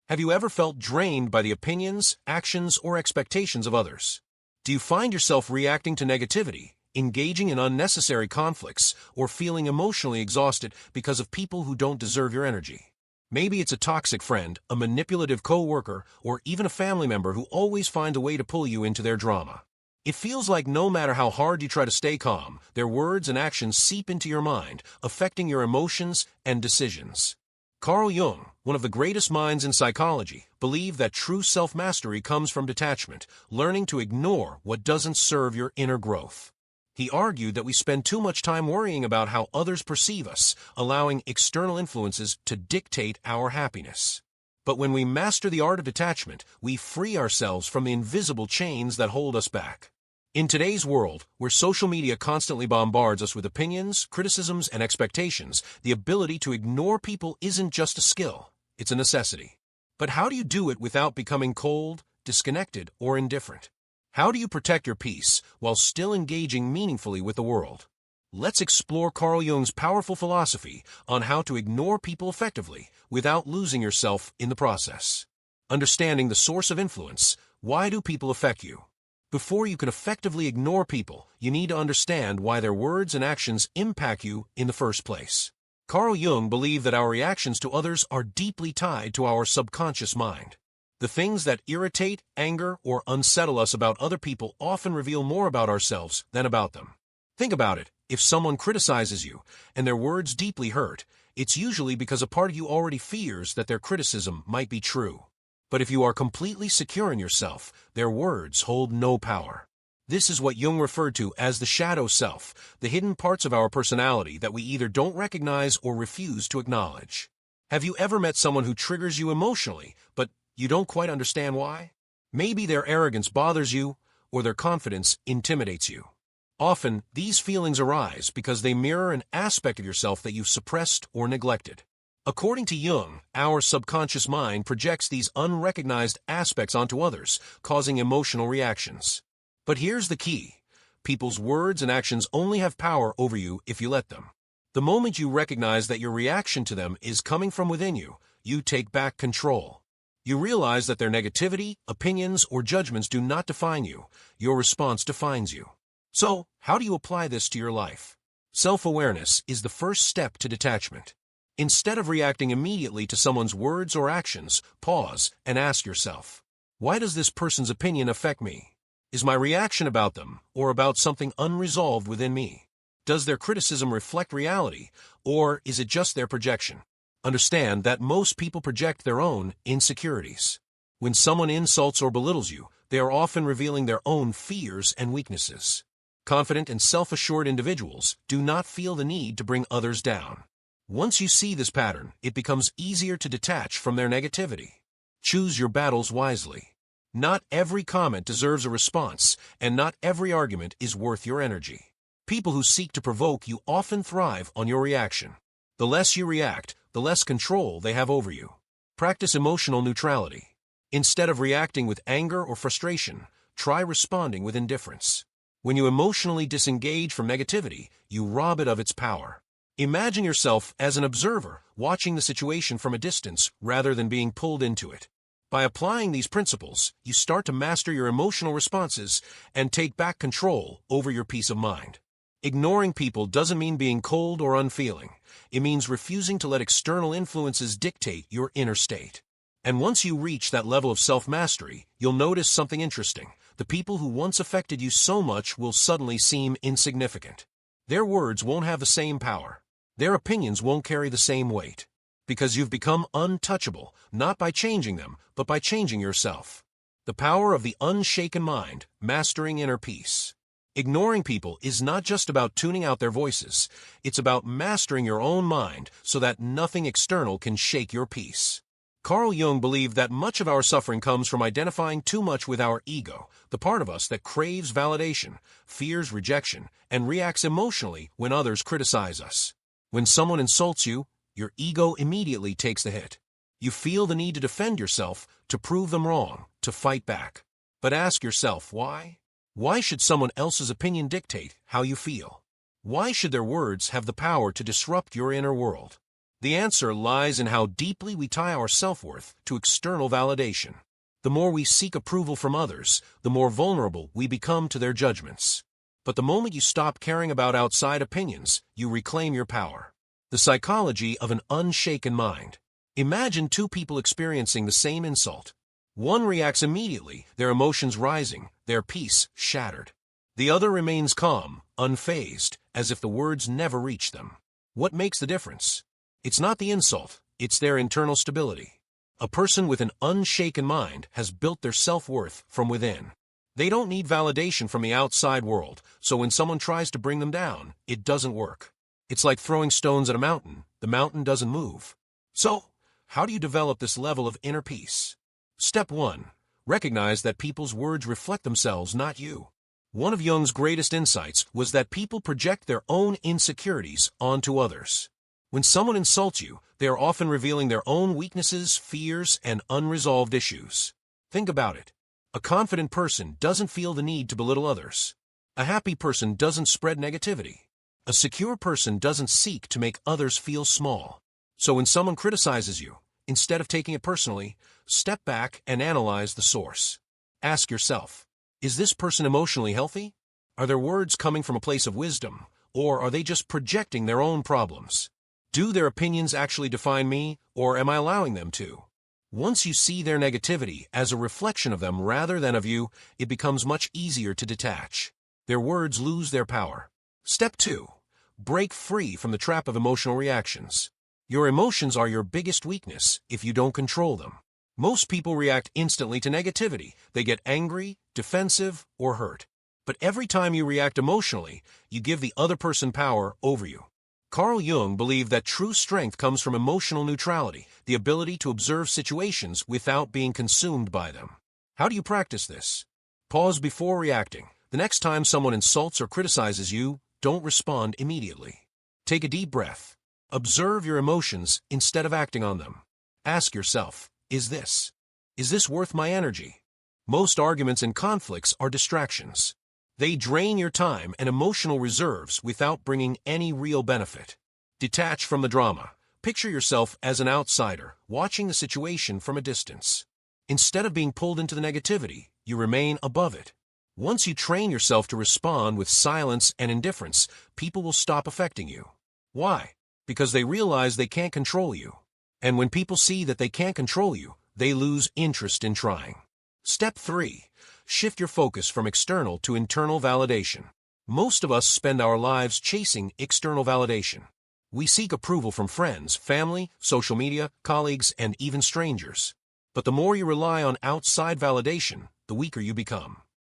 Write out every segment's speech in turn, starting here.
Have you ever felt drained by the opinions, actions, or expectations of others? Do you find yourself reacting to negativity, engaging in unnecessary conflicts, or feeling emotionally exhausted because of people who don't deserve your energy? Maybe it's a toxic friend, a manipulative coworker, or even a family member who always finds a way to pull you into their drama. It feels like no matter how hard you try to stay calm, their words and actions seep into your mind, affecting your emotions and decisions. Carl Jung, one of the greatest minds in psychology, believed that true self-mastery comes from detachment, learning to ignore what doesn't serve your inner growth. He argued that we spend too much time worrying about how others perceive us, allowing external influences to dictate our happiness. But when we master the art of detachment, we free ourselves from the invisible chains that hold us back. In today's world, where social media constantly bombards us with opinions, criticisms, and expectations, the ability to ignore people isn't just a skill, it's a necessity. But how do you do it without becoming cold, disconnected, or indifferent? How do you protect your peace while still engaging meaningfully with the world? Let's explore Carl Jung's powerful philosophy on how to ignore people effectively without losing yourself in the process. Understanding the source of influence. Why do people affect you? Before you can effectively ignore people, you need to understand why their words and actions impact you in the first place. Carl Jung believed that our reactions to others are deeply tied to our subconscious mind. The things that irritate, anger, or unsettle us about other people often reveal more about ourselves than about them. Think about it. If someone criticizes you, and their words deeply hurt, it's usually because a part of you already fears that their criticism might be true. But if you are completely secure in yourself, their words hold no power. This is what Jung referred to as the shadow self, the hidden parts of our personality that we either don't recognize or refuse to acknowledge. Have you ever met someone who triggers you emotionally, but you don't quite understand why? Maybe their arrogance bothers you, or their confidence intimidates you. Often, these feelings arise because they mirror an aspect of yourself that you've suppressed or neglected. According to Jung, our subconscious mind projects these unrecognized aspects onto others, causing emotional reactions. But here's the key. People's words and actions only have power over you if you let them. The moment you recognize that your reaction to them is coming from within you, you take back control. You realize that their negativity, opinions, or judgments do not define you. Your response defines you. So, how do you apply this to your life? Self-awareness is the first step to detachment. Instead of reacting immediately to someone's words or actions, pause and ask yourself, why does this person's opinion affect me? Is my reaction about them, or about something unresolved within me? Does their criticism reflect reality, or is it just their projection? Understand that most people project their own insecurities. When someone insults or belittles you, they are often revealing their own fears and weaknesses. Confident and self-assured individuals do not feel the need to bring others down. Once you see this pattern, it becomes easier to detach from their negativity. Choose your battles wisely. Not every comment deserves a response, and not every argument is worth your energy. People who seek to provoke you often thrive on your reaction. The less you react, the less control they have over you. Practice emotional neutrality. Instead of reacting with anger or frustration, try responding with indifference. When you emotionally disengage from negativity, you rob it of its power. Imagine yourself as an observer, watching the situation from a distance rather than being pulled into it. By applying these principles, you start to master your emotional responses and take back control over your peace of mind. Ignoring people doesn't mean being cold or unfeeling. It means refusing to let external influences dictate your inner state. And once you reach that level of self-mastery, you'll notice something interesting. The people who once affected you so much will suddenly seem insignificant. Their words won't have the same power. Their opinions won't carry the same weight. Because you've become untouchable, not by changing them, but by changing yourself. The power of the unshaken mind, mastering inner peace. Ignoring people is not just about tuning out their voices. It's about mastering your own mind so that nothing external can shake your peace. Carl Jung believed that much of our suffering comes from identifying too much with our ego, the part of us that craves validation, fears rejection, and reacts emotionally when others criticize us. When someone insults you, your ego immediately takes the hit. You feel the need to defend yourself, to prove them wrong, to fight back. But ask yourself, why? Why should someone else's opinion dictate how you feel? Why should their words have the power to disrupt your inner world? The answer lies in how deeply we tie our self-worth to external validation. The more we seek approval from others, the more vulnerable we become to their judgments. But the moment you stop caring about outside opinions, you reclaim your power. The psychology of an unshaken mind. Imagine two people experiencing the same insult. One reacts immediately, their emotions rising, their peace shattered. The other remains calm, unfazed, as if the words never reached them. What makes the difference? It's not the insult, it's their internal stability. A person with an unshaken mind has built their self-worth from within. They don't need validation from the outside world, so when someone tries to bring them down, it doesn't work. It's like throwing stones at a mountain. The mountain doesn't move. So, how do you develop this level of inner peace? Step 1. Recognize that people's words reflect themselves, not you. One of Jung's greatest insights was that people project their own insecurities onto others. When someone insults you, they are often revealing their own weaknesses, fears, and unresolved issues. Think about it. A confident person doesn't feel the need to belittle others. A happy person doesn't spread negativity. A secure person doesn't seek to make others feel small. So when someone criticizes you, instead of taking it personally, step back and analyze the source. Ask yourself, is this person emotionally healthy? Are their words coming from a place of wisdom, or are they just projecting their own problems? Do their opinions actually define me, or am I allowing them to? Once you see their negativity as a reflection of them rather than of you, it becomes much easier to detach. Their words lose their power. Step 2. Break free from the trap of emotional reactions. Your emotions are your biggest weakness if you don't control them. Most people react instantly to negativity. They get angry, defensive, or hurt. But every time you react emotionally, you give the other person power over you. Carl Jung believed that true strength comes from emotional neutrality, the ability to observe situations without being consumed by them. How do you practice this? Pause before reacting. The next time someone insults or criticizes you, don't respond immediately. Take a deep breath. Observe your emotions instead of acting on them. Ask yourself, is this worth my energy? Most arguments and conflicts are distractions. They drain your time and emotional reserves without bringing any real benefit. Detach from the drama. Picture yourself as an outsider, watching the situation from a distance. Instead of being pulled into the negativity, you remain above it. Once you train yourself to respond with silence and indifference, people will stop affecting you. Why? Because they realize they can't control you. And when people see that they can't control you, they lose interest in trying. Step 3. Shift your focus from external to internal validation. Most of us spend our lives chasing external validation. We seek approval from friends, family, social media, colleagues, and even strangers. But the more you rely on outside validation, the weaker you become.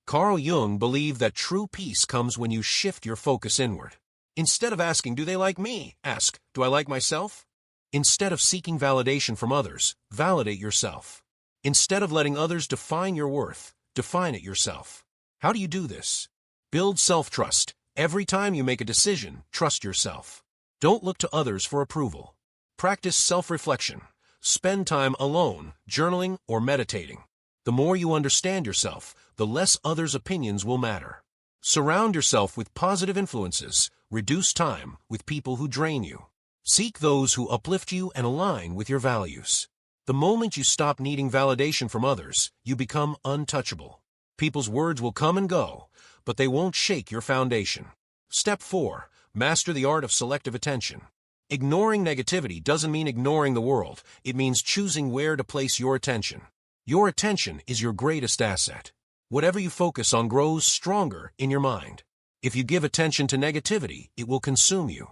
Carl Jung believed that true peace comes when you shift your focus inward. Instead of asking, do they like me? Ask, do I like myself? Instead of seeking validation from others, validate yourself. Instead of letting others define your worth, define it yourself. How do you do this? Build self-trust. Every time you make a decision, trust yourself. Don't look to others for approval. Practice self-reflection. Spend time alone, journaling, or meditating. The more you understand yourself, the less others' opinions will matter. Surround yourself with positive influences. Reduce time with people who drain you. Seek those who uplift you and align with your values. The moment you stop needing validation from others, you become untouchable. People's words will come and go, but they won't shake your foundation. Step 4. Master the art of selective attention. Ignoring negativity doesn't mean ignoring the world. It means choosing where to place your attention. Your attention is your greatest asset. Whatever you focus on grows stronger in your mind. If you give attention to negativity, it will consume you.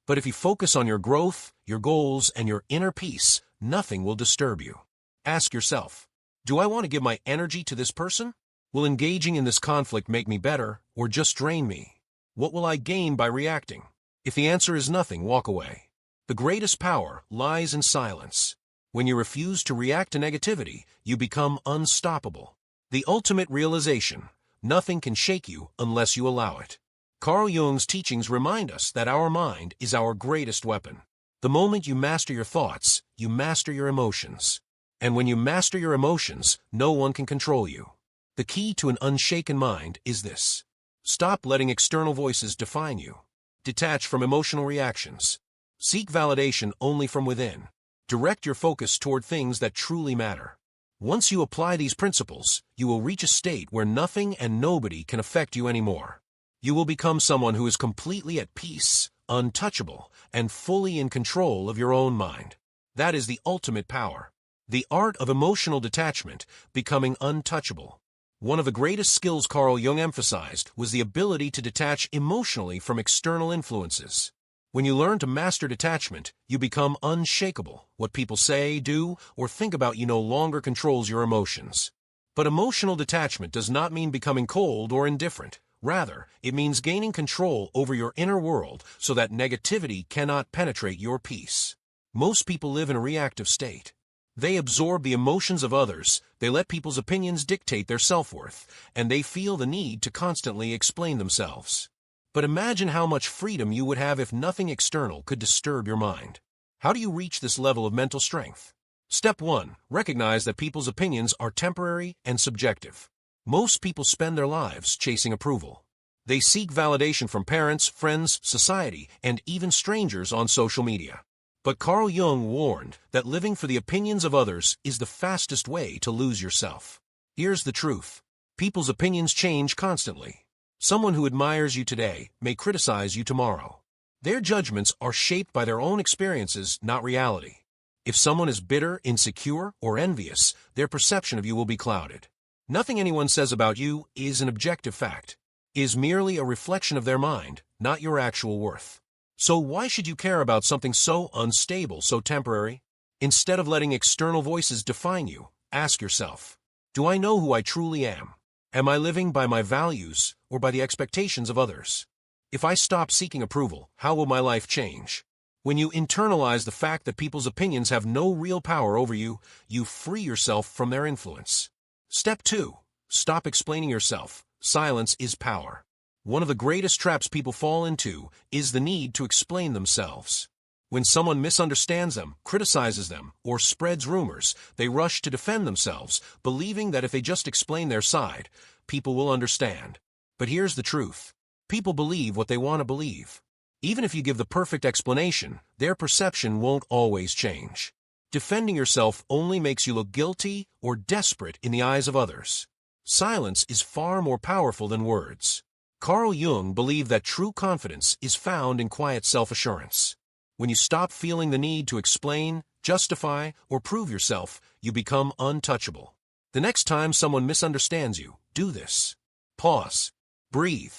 But if you focus on your growth, your goals, and your inner peace, nothing will disturb you. Ask yourself, do I want to give my energy to this person? Will engaging in this conflict make me better or just drain me? What will I gain by reacting? If the answer is nothing, walk away. The greatest power lies in silence. When you refuse to react to negativity, you become unstoppable. The ultimate realization: nothing can shake you unless you allow it. Carl Jung's teachings remind us that our mind is our greatest weapon. The moment you master your thoughts, you master your emotions. And when you master your emotions, no one can control you. The key to an unshaken mind is this: stop letting external voices define you. Detach from emotional reactions. Seek validation only from within. Direct your focus toward things that truly matter. Once you apply these principles, you will reach a state where nothing and nobody can affect you anymore. You will become someone who is completely at peace, untouchable, and fully in control of your own mind. That is the ultimate power. The art of emotional detachment, becoming untouchable. One of the greatest skills Carl Jung emphasized was the ability to detach emotionally from external influences. When you learn to master detachment, you become unshakable. What people say, do, or think about you no longer controls your emotions. But emotional detachment does not mean becoming cold or indifferent. Rather, it means gaining control over your inner world so that negativity cannot penetrate your peace. Most people live in a reactive state. They absorb the emotions of others, they let people's opinions dictate their self-worth, and they feel the need to constantly explain themselves. But imagine how much freedom you would have if nothing external could disturb your mind. How do you reach this level of mental strength? Step 1. Recognize that people's opinions are temporary and subjective. Most people spend their lives chasing approval. They seek validation from parents, friends, society, and even strangers on social media. But Carl Jung warned that living for the opinions of others is the fastest way to lose yourself. Here's the truth. People's opinions change constantly. Someone who admires you today may criticize you tomorrow. Their judgments are shaped by their own experiences, not reality. If someone is bitter, insecure, or envious, their perception of you will be clouded. Nothing anyone says about you is an objective fact. It is merely a reflection of their mind, not your actual worth. So why should you care about something so unstable, so temporary? Instead of letting external voices define you, ask yourself, do I know who I truly am? Am I living by my values or by the expectations of others? If I stop seeking approval, how will my life change? When you internalize the fact that people's opinions have no real power over you, you free yourself from their influence. Step 2. Stop explaining yourself. Silence is power. One of the greatest traps people fall into is the need to explain themselves. When someone misunderstands them, criticizes them, or spreads rumors, they rush to defend themselves, believing that if they just explain their side, people will understand. But here's the truth. People believe what they want to believe. Even if you give the perfect explanation, their perception won't always change. Defending yourself only makes you look guilty or desperate in the eyes of others. Silence is far more powerful than words. Carl Jung believed that true confidence is found in quiet self-assurance. When you stop feeling the need to explain, justify, or prove yourself, you become untouchable. The next time someone misunderstands you, do this. Pause. Breathe.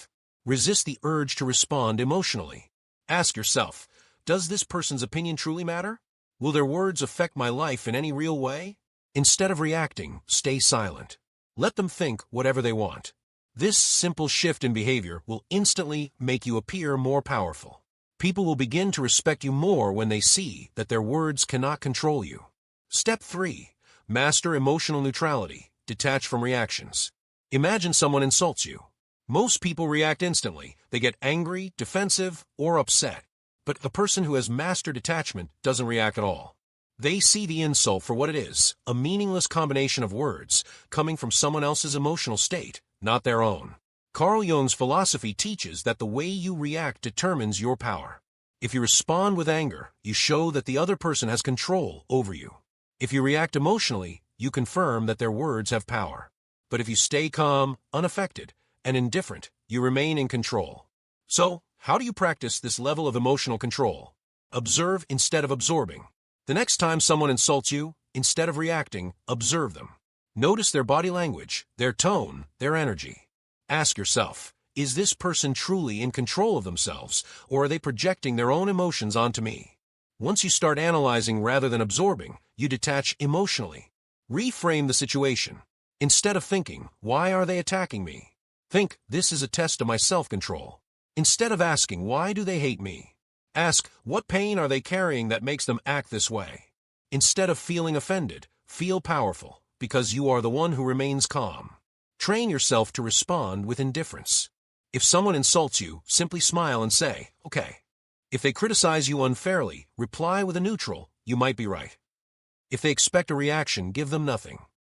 Resist the urge to respond emotionally. Ask yourself, does this person's opinion truly matter? Will their words affect my life in any real way? Instead of reacting, stay silent. Let them think whatever they want. This simple shift in behavior will instantly make you appear more powerful. People will begin to respect you more when they see that their words cannot control you. Step 3. Master emotional neutrality. Detach from reactions. Imagine someone insults you. Most people react instantly. They get angry, defensive, or upset. But the person who has mastered detachment doesn't react at all. They see the insult for what it is, a meaningless combination of words coming from someone else's emotional state, not their own. Carl Jung's philosophy teaches that the way you react determines your power. If you respond with anger, you show that the other person has control over you. If you react emotionally, you confirm that their words have power. But if you stay calm, unaffected, and indifferent, you remain in control. So, how do you practice this level of emotional control? Observe instead of absorbing. The next time someone insults you, instead of reacting, observe them. Notice their body language, their tone, their energy. Ask yourself, is this person truly in control of themselves, or are they projecting their own emotions onto me? Once you start analyzing rather than absorbing, you detach emotionally. Reframe the situation. Instead of thinking, why are they attacking me? Think, this is a test of my self-control. Instead of asking, why do they hate me? Ask, what pain are they carrying that makes them act this way? Instead of feeling offended, feel powerful, because you are the one who remains calm. Train yourself to respond with indifference. If someone insults you, simply smile and say, okay. If they criticize you unfairly, reply with a neutral, you might be right. If they expect a reaction, give them nothing.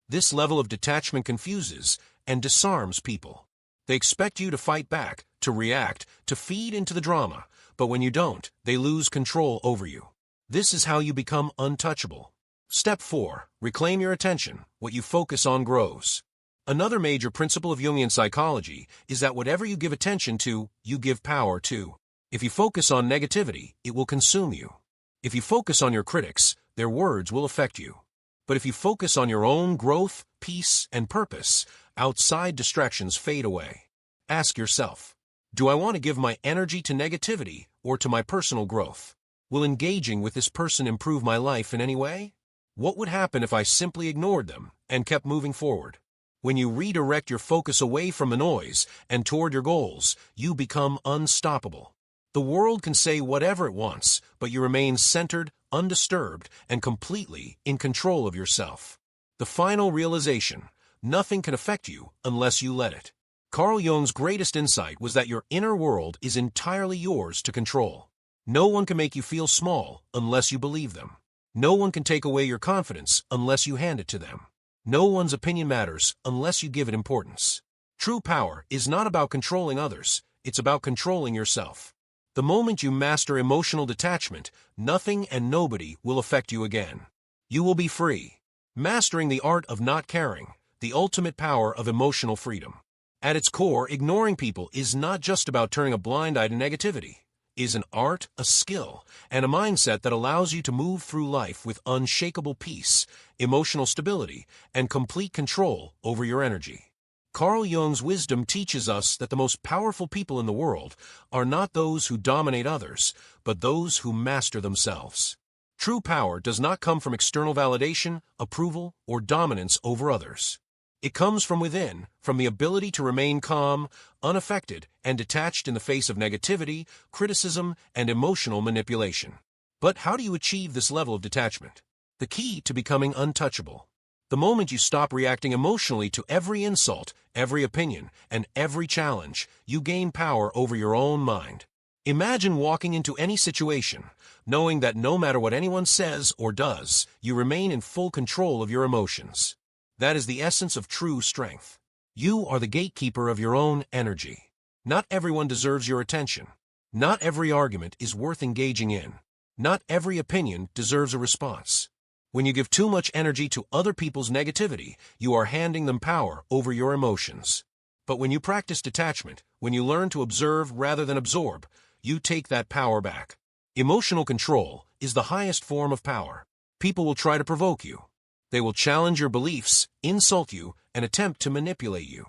This level of detachment confuses and disarms people. They expect you to fight back, to react, to feed into the drama, but when you don't, they lose control over you. This is how you become untouchable. Step 4. Reclaim your attention. What you focus on grows. Another major principle of Jungian psychology is that whatever you give attention to, you give power to. If you focus on negativity, it will consume you. If you focus on your critics, their words will affect you. But if you focus on your own growth, peace, and purpose, outside distractions fade away. Ask yourself, do I want to give my energy to negativity or to my personal growth? Will engaging with this person improve my life in any way? What would happen if I simply ignored them and kept moving forward? When you redirect your focus away from the noise and toward your goals, you become unstoppable. The world can say whatever it wants, but you remain centered, undisturbed, and completely in control of yourself. The final realization: nothing can affect you unless you let it. Carl Jung's greatest insight was that your inner world is entirely yours to control. No one can make you feel small unless you believe them. No one can take away your confidence unless you hand it to them. No one's opinion matters unless you give it importance. True power is not about controlling others, it's about controlling yourself. The moment you master emotional detachment, nothing and nobody will affect you again. You will be free. Mastering the art of not caring, the ultimate power of emotional freedom. At its core, ignoring people is not just about turning a blind eye to negativity. It is an art, a skill, and a mindset that allows you to move through life with unshakable peace, emotional stability, and complete control over your energy. Carl Jung's wisdom teaches us that the most powerful people in the world are not those who dominate others, but those who master themselves. True power does not come from external validation, approval, or dominance over others. It comes from within, from the ability to remain calm, unaffected, and detached in the face of negativity, criticism, and emotional manipulation. But how do you achieve this level of detachment? The key to becoming untouchable. The moment you stop reacting emotionally to every insult, every opinion, and every challenge, you gain power over your own mind. Imagine walking into any situation, knowing that no matter what anyone says or does, you remain in full control of your emotions. That is the essence of true strength. You are the gatekeeper of your own energy. Not everyone deserves your attention. Not every argument is worth engaging in. Not every opinion deserves a response. When you give too much energy to other people's negativity, you are handing them power over your emotions. But when you practice detachment, when you learn to observe rather than absorb, you take that power back. Emotional control is the highest form of power. People will try to provoke you. They will challenge your beliefs, insult you, and attempt to manipulate you.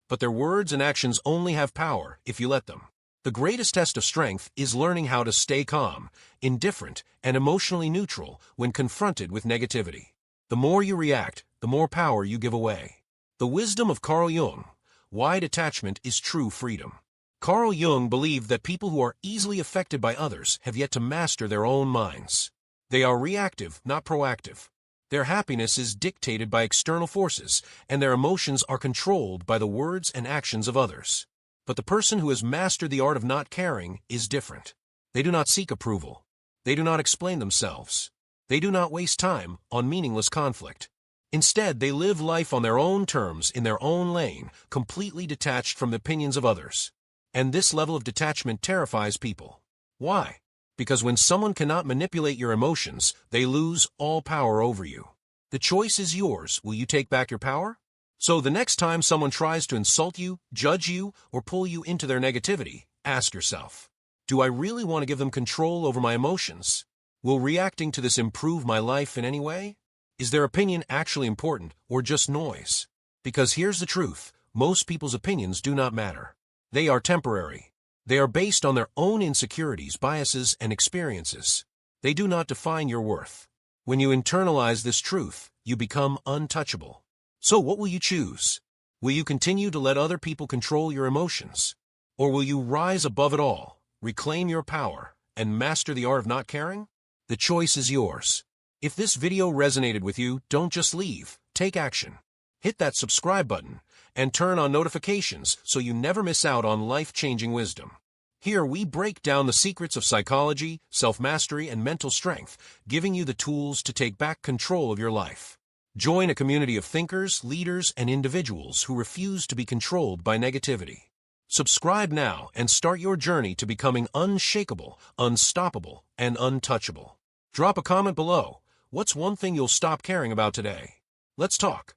But their words and actions only have power if you let them. The greatest test of strength is learning how to stay calm, indifferent, and emotionally neutral when confronted with negativity. The more you react, the more power you give away. The wisdom of Carl Jung: why detachment is true freedom. Carl Jung believed that people who are easily affected by others have yet to master their own minds. They are reactive, not proactive. Their happiness is dictated by external forces, and their emotions are controlled by the words and actions of others. But the person who has mastered the art of not caring is different. They do not seek approval. They do not explain themselves. They do not waste time on meaningless conflict. Instead, they live life on their own terms, in their own lane, completely detached from the opinions of others. And this level of detachment terrifies people. Why? Because when someone cannot manipulate your emotions, they lose all power over you. The choice is yours. Will you take back your power? So the next time someone tries to insult you, judge you, or pull you into their negativity, ask yourself, do I really want to give them control over my emotions? Will reacting to this improve my life in any way? Is their opinion actually important or just noise? Because here's the truth: most people's opinions do not matter. They are temporary. They are based on their own insecurities, biases, and experiences. They do not define your worth. When you internalize this truth, you become untouchable. So what will you choose? Will you continue to let other people control your emotions? Or will you rise above it all, reclaim your power, and master the art of not caring? The choice is yours. If this video resonated with you, don't just leave, take action. Hit that subscribe button and turn on notifications so you never miss out on life-changing wisdom. Here we break down the secrets of psychology, self-mastery, and mental strength, giving you the tools to take back control of your life. Join a community of thinkers, leaders, and individuals who refuse to be controlled by negativity. Subscribe now and start your journey to becoming unshakable, unstoppable, and untouchable. Drop a comment below. What's one thing you'll stop caring about today? Let's talk.